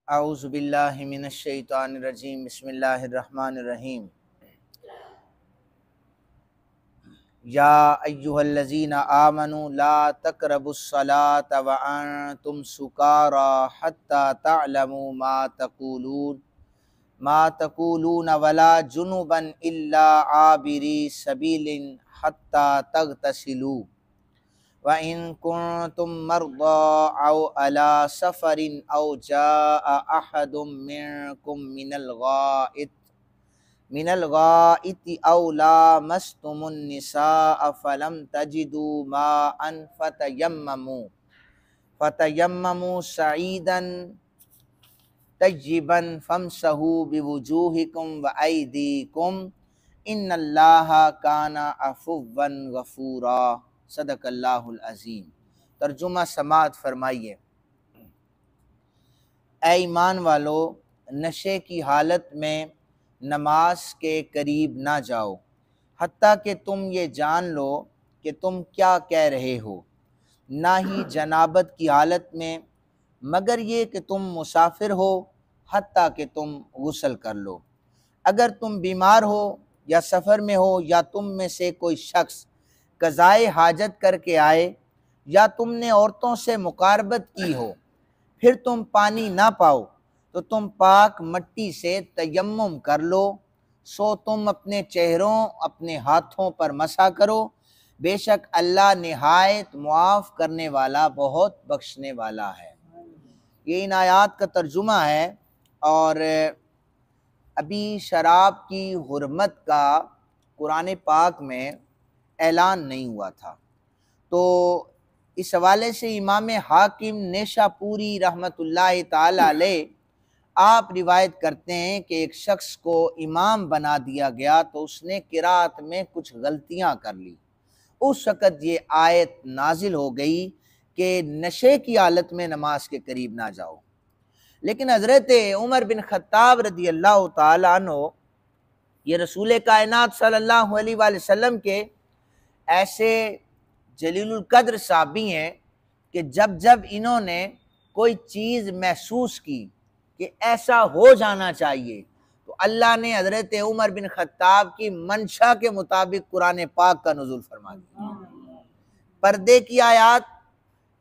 اعوذ باللہ من الشیطان الرجیم بسم اللہ الرحمن الرحیم یا ایہا الذین آمنوا لا تقربوا الصلاة وانتم سکارى حتی تعلموا ما تقولون ولا جنبا الا عابری سبیل حتی تغتسلوا وَإِن كُنتُم مَّرْضَىٰ أَوْ عَلَىٰ سَفَرٍ أَوْ جَاءَ أَحَدٌ مِّنكُم مِّنَ الْغَائِطِ أَوْ لَامَسْتُمُ النِّسَاءَ فَلَمْ تَجِدُوا مَاءً فَتَيَمَّمُوا صَعِيدًا طَيِّبًا فَامْسَحُوا بِوُجُوهِكُمْ وَأَيْدِيكُمْ إِنَّ اللَّهَ كَانَ عَفُوًّا غَفُورًا۔ صدق اللہ العظیم۔ ترجمہ سماعت فرمائیے۔ اے ایمان والو، نشے کی حالت میں نماز کے قریب نہ جاؤ حتیٰ کہ تم یہ جان لو کہ تم کیا کہہ رہے ہو، نہ ہی جنابت کی حالت میں مگر یہ کہ تم مسافر ہو حتیٰ کہ تم غسل کر لو۔ اگر تم بیمار ہو یا سفر میں ہو یا تم میں سے کوئی شخص قضائے حاجت کر کے آئے یا تم نے عورتوں سے مقاربت کی ہو، پھر تم پانی نہ پاؤ تو تم پاک مٹی سے تیمم کر لو، سو تم اپنے چہروں اپنے ہاتھوں پر مسح کرو، بے شک اللہ نہایت معاف کرنے والا بہت بخشنے والا ہے۔ یہ ان آیات کا ترجمہ ہے، اور ابھی شراب کی حرمت کا قرآن پاک میں اعلان نہیں ہوا تھا، تو اس حوالے سے امام حاکم نیشا پوری رحمۃ اللہ تعالی علیہ آپ روایت کرتے ہیں کہ ایک شخص کو امام بنا دیا گیا تو اس نے قرات میں کچھ غلطیاں کر لی۔ اس وقت یہ آیت نازل ہو گئی کہ نشے کی حالت میں نماز کے قریب نہ جاؤ۔ لیکن حضرت عمر بن خطاب رضی اللہ تعالیٰ عنہ یہ رسول کائنات صلی اللہ علیہ وآلہ وسلم کے ایسے جلیل القدر صحابی ہیں کہ جب انہوں نے کوئی چیز محسوس کی کہ ایسا ہو جانا چاہیے تو اللہ نے حضرت عمر بن خطاب کی منشا کے مطابق قرآن پاک کا نزول فرما دیا، پردے کی آیات،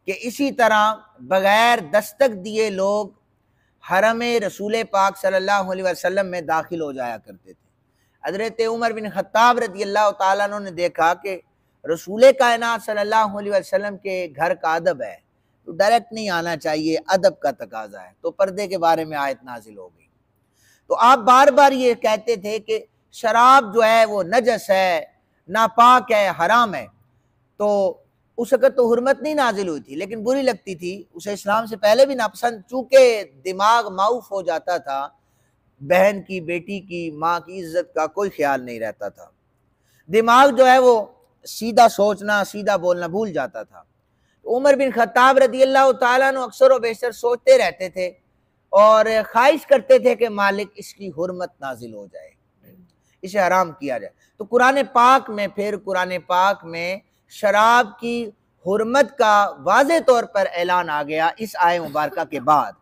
کہ اسی طرح بغیر دستک دیے لوگ حرم رسول پاک صلی اللہ علیہ وسلم میں داخل ہو جایا کرتے تھے۔ حضرت عمر بن خطاب رضی اللہ تعالیٰ عنہ نے دیکھا کہ رسول کائنات صلی اللہ علیہ وسلم کے گھر کا ادب ہے تو ڈائریکٹ نہیں آنا چاہیے، ادب کا تقاضا ہے، تو پردے کے بارے میں آیت نازل ہو گئی۔ تو آپ بار بار یہ کہتے تھے کہ شراب جو ہے وہ نجس ہے، ناپاک ہے، حرام ہے، تو اس وقت تو حرمت نہیں نازل ہوئی تھی لیکن بری لگتی تھی، اسے اسلام سے پہلے بھی ناپسند، چونکہ دماغ معوف ہو جاتا تھا، بہن کی، بیٹی کی، ماں کی عزت کا کوئی خیال نہیں رہتا تھا، دماغ جو ہے وہ سیدھا سوچنا سیدھا بولنا بھول جاتا تھا۔ عمر بن خطاب رضی اللہ تعالیٰ عنہ اکثر و بیشتر سوچتے رہتے تھے اور خواہش کرتے تھے کہ مالک اس کی حرمت نازل ہو جائے، اسے حرام کیا جائے۔ تو قرآن پاک میں شراب کی حرمت کا واضح طور پر اعلان آ گیا اس آیہ مبارکہ کے بعد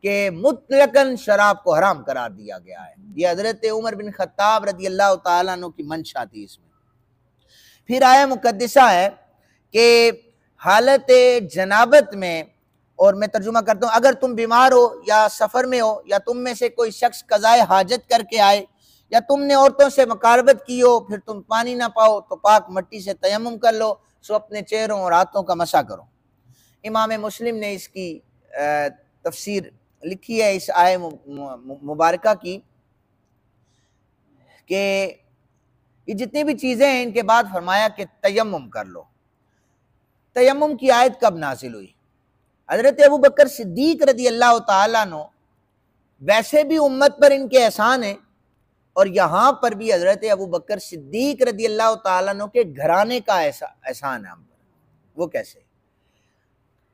کہ مطلقاً شراب کو حرام قرار دیا گیا ہے۔ یہ حضرت عمر بن خطاب رضی اللہ تعالیٰ عنہ کی منشا تھی اس میں۔ پھر آیہ مقدسہ ہے کہ حالت جنابت میں، اور میں ترجمہ کرتا ہوں، اگر تم بیمار ہو یا سفر میں ہو یا تم میں سے کوئی شخص قضائے حاجت کر کے آئے یا تم نے عورتوں سے مقاربت کی ہو، پھر تم پانی نہ پاؤ تو پاک مٹی سے تیمم کر لو، سو اپنے چہروں اور ہاتھوں کا مسح کرو۔ امام مسلم نے اس کی تفسیر لکھی ہے اس آیہ مبارکہ کی کہ یہ جتنی بھی چیزیں ہیں ان کے بعد فرمایا کہ تیمم کر لو۔ تیمم کی آیت کب نازل ہوئی؟ حضرت ابوبکر صدیق رضی اللہ تعالیٰ عنہ، ویسے بھی امت پر ان کے احسان ہیں اور یہاں پر بھی حضرت ابوبکر صدیق رضی اللہ تعالیٰ عنہ کے گھرانے کا احسان ہے ہم پر۔ وہ کیسے؟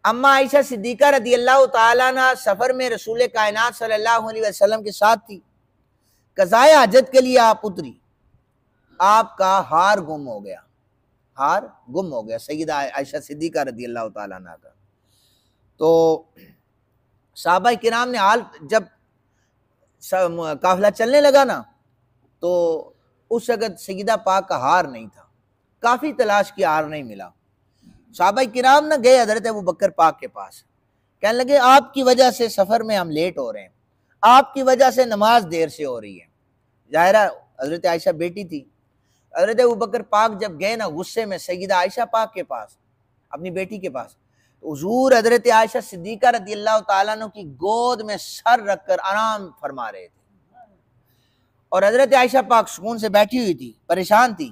اما عائشہ صدیقہ رضی اللہ تعالیٰ عنہ سفر میں رسول کائنات صلی اللہ علیہ وسلم کے ساتھ تھی، قضائے حاجت کے لیے آپ اتری، آپ کا ہار گم ہو گیا، سیدہ عائشہ صدیقہ رضی اللہ تعالیٰ عنہ کا۔ تو صحابہ کرام نے حال جب قافلہ چلنے لگا نا تو اس وقت سیدہ پاک کا ہار نہیں تھا، کافی تلاش کی، ہار نہیں ملا۔ صحابہ کرام نہ گئے حضرت ابوبکر پاک کے پاس، کہنے لگے آپ کی وجہ سے سفر میں ہم لیٹ ہو رہے ہیں، آپ کی وجہ سے نماز دیر سے ہو رہی ہے۔ ظاہرہ حضرت عائشہ بیٹی تھی، حضرت ابوبکر پاک جب گئے نا غصے میں سیدہ عائشہ پاک کے پاس، اپنی بیٹی کے پاس، تو حضور حضرت عائشہ صدیقہ رضی اللہ تعالیٰ عنہ کی گود میں سر رکھ کر آرام فرما رہے تھے، اور حضرت عائشہ پاک سکون سے بیٹھی ہوئی تھی، پریشان تھی۔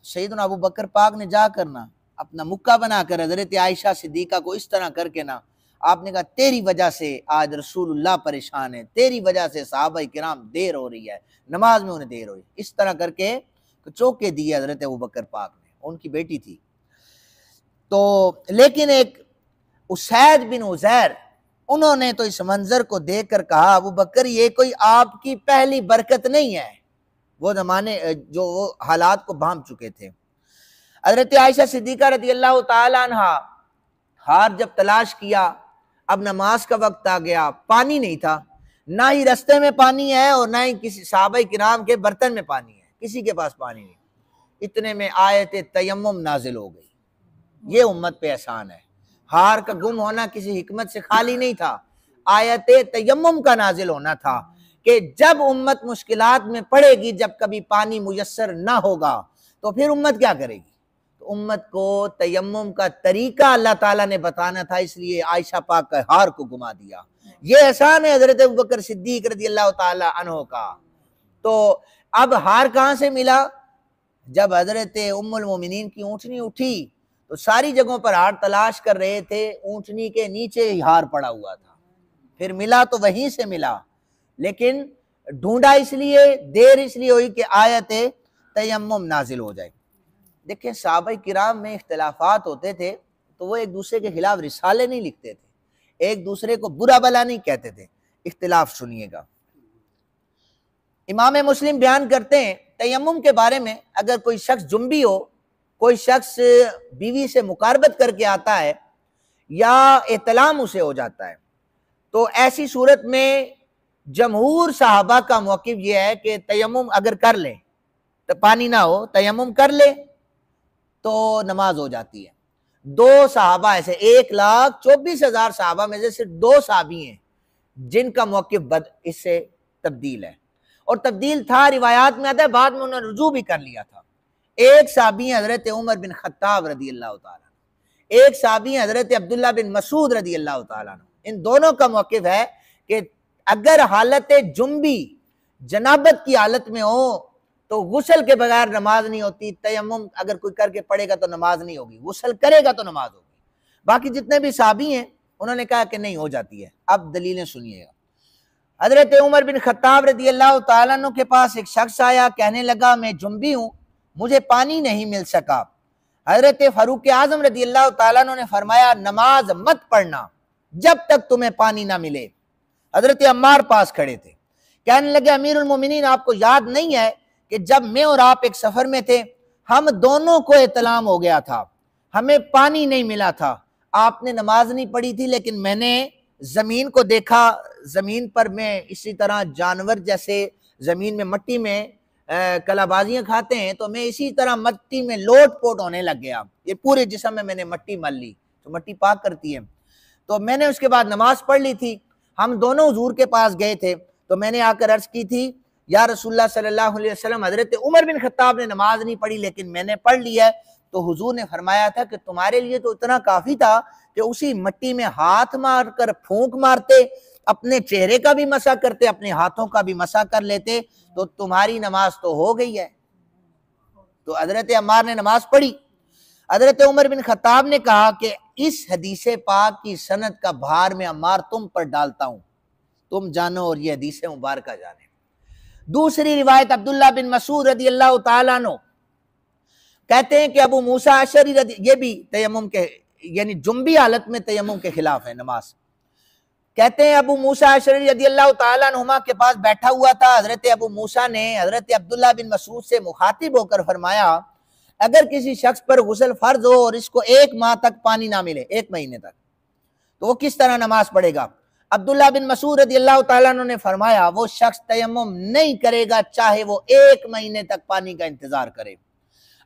سیدنا ابوبکر پاک نے جا کر نا اپنا مکہ بنا کر حضرت عائشہ صدیقہ کو اس طرح کر کے نا آپ نے کہا تیری وجہ سے آج رسول اللہ پریشان ہے، تیری وجہ سے صحابہ کرام دیر ہو رہی ہے، نماز میں انہیں دیر ہو رہی ہے، اس طرح کر کے چوکے دیے حضرت ابوبکر پاک نے، ان کی بیٹی تھی۔ تو لیکن ایک اسید بن عزیر، انہوں نے تو اس منظر کو دیکھ کر کہا ابوبکر یہ کوئی آپ کی پہلی برکت نہیں ہے، وہ زمانے جو وہ حالات کو بھانپ چکے تھے۔ حضرت عائشہ صدیقہ رضی اللہ تعالیٰ عنہ ہار جب تلاش کیا، اب نماز کا وقت آ گیا، پانی نہیں تھا، نہ ہی رستے میں پانی ہے اور نہ ہی کسی صحابہ کرام کے برتن میں پانی ہے، کسی کے پاس پانی نہیں۔ اتنے میں آیت تیمم نازل ہو گئی۔ یہ امت پہ احسان ہے، ہار کا گم ہونا کسی حکمت سے خالی نہیں تھا، آیت تیمم کا نازل ہونا تھا کہ جب امت مشکلات میں پڑے گی، جب کبھی پانی میسر نہ ہوگا تو پھر امت کیا کرے گی؟ تو امت کو تیمم کا طریقہ اللہ تعالیٰ نے بتانا تھا، اس لیے عائشہ پاک کا ہار کو گما دیا۔ یہ احسان ہے حضرت ابوبکر صدیق رضی اللہ تعالیٰ عنہ کا۔ تو اب ہار کہاں سے ملا؟ جب حضرت ام المومنین کی اونٹنی اٹھی تو ساری جگہوں پر ہار تلاش کر رہے تھے، اونٹنی کے نیچے ہی ہار پڑا ہوا تھا، پھر ملا تو وہیں سے ملا، لیکن ڈھونڈا اس لیے، دیر اس لیے ہوئی کہ آیت تیمم نازل ہو جائے۔ دیکھیں صحابہ کرام میں اختلافات ہوتے تھے تو وہ ایک دوسرے کے خلاف رسالے نہیں لکھتے تھے، ایک دوسرے کو برا بلا نہیں کہتے تھے۔ اختلاف سنیے گا، امام مسلم بیان کرتے ہیں تیمم کے بارے میں، اگر کوئی شخص جنبی ہو، کوئی شخص بیوی سے مقاربت کر کے آتا ہے یا احتلام اسے ہو جاتا ہے، تو ایسی صورت میں جمہور صحابہ کا موقف یہ ہے کہ تیمم اگر کر لے تو پانی نہ ہو، تیمم کر لے تو نماز ہو جاتی ہے۔ دو صحابہ ایسے 1,24,000 صحابہ میں سے صرف 2 صحابی ہیں جن کا موقف اس سے تبدیل ہے، اور تبدیل تھا، روایات میں آتا ہے بعد میں انہوں نے رجوع بھی کر لیا تھا۔ ایک صحابی ہیں حضرت عمر بن خطاب رضی اللہ تعالیٰ عنہ، ایک صحابی ہیں حضرت عبداللہ بن مسعود رضی اللہ تعالیٰ عنہ۔ ان دونوں کا موقف ہے کہ اگر حالت جنبی جنابت کی حالت میں ہو تو غسل کے بغیر نماز نہیں ہوتی، تیمم اگر کوئی کر کے پڑھے گا تو نماز نہیں ہوگی، غسل کرے گا تو نماز ہوگی۔ باقی جتنے بھی صحابی ہیں انہوں نے کہا کہ نہیں ہو جاتی ہے۔ اب دلیلیں سنیے گا، حضرت عمر بن خطاب رضی اللہ تعالیٰ عنہ کے پاس ایک شخص آیا، کہنے لگا میں جنبی ہوں، مجھے پانی نہیں مل سکا۔ حضرت فاروق اعظم رضی اللہ تعالیٰ عنہ نے فرمایا نماز مت پڑھنا جب تک تمہیں پانی نہ ملے۔ حضرت عمار پاس کھڑے تھے، کہنے لگے امیر المومنین آپ کو یاد نہیں ہے کہ جب میں اور آپ ایک سفر میں تھے، ہم دونوں کو احتلام ہو گیا تھا، ہمیں پانی نہیں ملا تھا، آپ نے نماز نہیں پڑھی تھی، لیکن میں نے زمین کو دیکھا، زمین پر میں اسی طرح جانور جیسے زمین میں مٹی میں کلا بازیاں کھاتے ہیں، تو میں اسی طرح مٹی میں لوٹ پوٹ ہونے لگ گیا، یہ پورے جسم میں نے مٹی مل لی، تو مٹی پاک کرتی ہے۔ تو میں نے اس کے بعد نماز پڑھ لی تھی، ہم دونوں حضور کے پاس گئے تھے، تو میں نے آ کر عرض کی تھی یا رسول اللہ صلی اللہ علیہ وسلم حضرت عمر بن خطاب نے نماز نہیں پڑھی لیکن میں نے پڑھ لی ہے۔ تو حضور نے فرمایا تھا کہ تمہارے لیے تو اتنا کافی تھا کہ اسی مٹی میں ہاتھ مار کر پھونک مارتے، اپنے چہرے کا بھی مسح کرتے، اپنے ہاتھوں کا بھی مسح کر لیتے، تو تمہاری نماز تو ہو گئی ہے۔ تو حضرت عمار نے نماز پڑھی۔ حضرت عمر بن خطاب نے کہا کہ اس حدیث پاک کی سند کا بھار میں عمار تم پر ڈالتا ہوں، تم جانو اور یہ حدیث مبارکہ جانے۔ دوسری روایت عبداللہ بن مسعود رضی اللہ تعالیٰ عنہ کہتے ہیں کہ ابو موسیٰ اشعری یہ بھی تیمم کے یعنی جنبی حالت میں تیمم کے خلاف ہے نماز۔ کہتے ہیں ابو موسیٰ اشعری رضی اللہ تعالیٰ عنہما کے پاس بیٹھا ہوا تھا، حضرت ابو موسیٰ نے حضرت عبداللہ بن مسعود سے مخاطب ہو کر فرمایا اگر کسی شخص پر غسل فرض ہو اور اس کو 1 ماہ تک پانی نہ ملے، 1 مہینے تک، تو وہ کس طرح نماز پڑھے گا؟ عبداللہ بن مسعود رضی اللہ تعالیٰ عنہ نے فرمایا وہ شخص تیمم نہیں کرے گا چاہے وہ 1 مہینے تک پانی کا انتظار کرے۔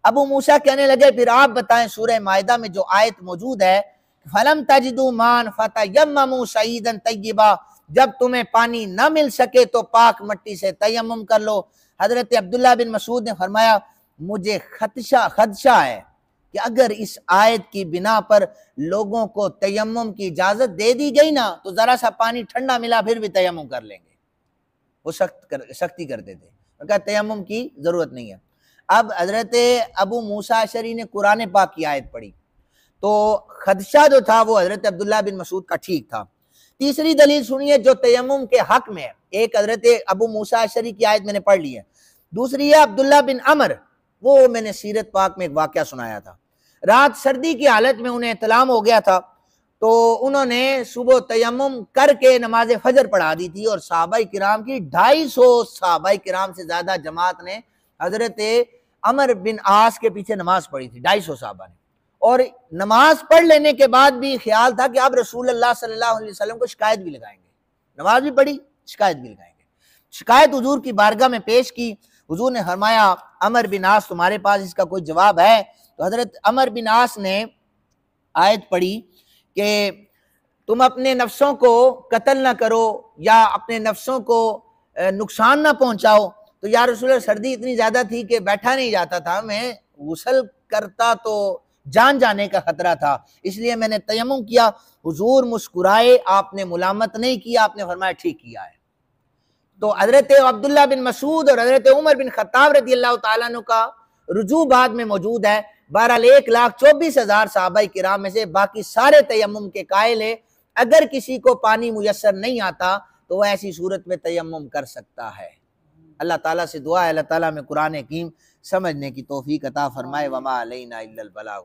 ابو موسیٰ کہنے لگے پھر آپ بتائیں سورہ مائدہ میں جو آیت موجود ہے فَلَمْ تَجِدُوا مَاءً فَتَيَمَّمُوا صَعِيدًا طَيِّبًا، جب تمہیں پانی نہ مل سکے تو پاک مٹی سے تیمم کر لو۔ حضرت عبداللہ بن مسعود نے فرمایا مجھے خدشہ ہے کہ اگر اس آیت کی بنا پر لوگوں کو تیمم کی اجازت دے دی گئی نا تو ذرا سا پانی ٹھنڈا ملا پھر بھی تیمم کر لیں گے، وہ سختی کرتے تھے، کہا تیمم کی ضرورت نہیں ہے۔ اب حضرت ابو موسیٰ اشعری نے قرآن پاک کی آیت پڑھی تو خدشہ جو تھا وہ حضرت عبداللہ بن مسعود کا ٹھیک تھا۔ تیسری دلیل سنیے جو تیمم کے حق میں ہے، ایک حضرت ابو موسیٰ اشعری کی آیت میں نے پڑھ لی ہے، دوسری ہے عبداللہ بن عمر، وہ میں نے سیرت پاک میں ایک واقعہ سنایا تھا۔ رات سردی کی حالت میں انہیں احتلام ہو گیا تھا تو انہوں نے صبح تیمم کر کے نماز فجر پڑھا دی تھی، اور صحابہ کرام کی 250 صحابہ کرام سے زیادہ جماعت نے حضرت عمر بن عاص کے پیچھے نماز پڑھی تھی، 250 صحابہ نے، اور نماز پڑھ لینے کے بعد بھی خیال تھا کہ اب رسول اللہ صلی اللہ علیہ وسلم کو شکایت بھی لگائیں گے، نماز بھی پڑھی شکایت بھی لگائیں گے۔ شکایت حضور کی بارگاہ میں پیش کی، حضور نے فرمایا عمر بن عاص تمہارے پاس اس کا کوئی جواب ہے؟ تو حضرت عمر بن عاص نے آیت پڑھی کہ تم اپنے نفسوں کو قتل نہ کرو یا اپنے نفسوں کو نقصان نہ پہنچاؤ۔ تو یا رسول اللہ سردی اتنی زیادہ تھی کہ بیٹھا نہیں جاتا تھا، میں غسل کرتا تو جان جانے کا خطرہ تھا، اس لیے میں نے تیمم کیا۔ حضور مسکرائے، آپ نے ملامت نہیں کیا، آپ نے فرمایا ٹھیک کیا ہے۔ تو حضرت عبداللہ بن مسعود اور حضرت عمر بن خطاب رضی اللہ تعالیٰ عنہ کا رجوع بعد میں موجود ہے۔ بہرحال 1,24,000 صحابہ کرام میں سے باقی سارے تیمم کے قائل ہیں، اگر کسی کو پانی میسر نہیں آتا تو وہ ایسی صورت میں تیمم کر سکتا ہے۔ اللہ تعالیٰ سے دعا ہے اللہ تعالیٰ میں قرآن حکیم سمجھنے کی توفیق عطا فرمائے۔ وما علینا الا البلاغ۔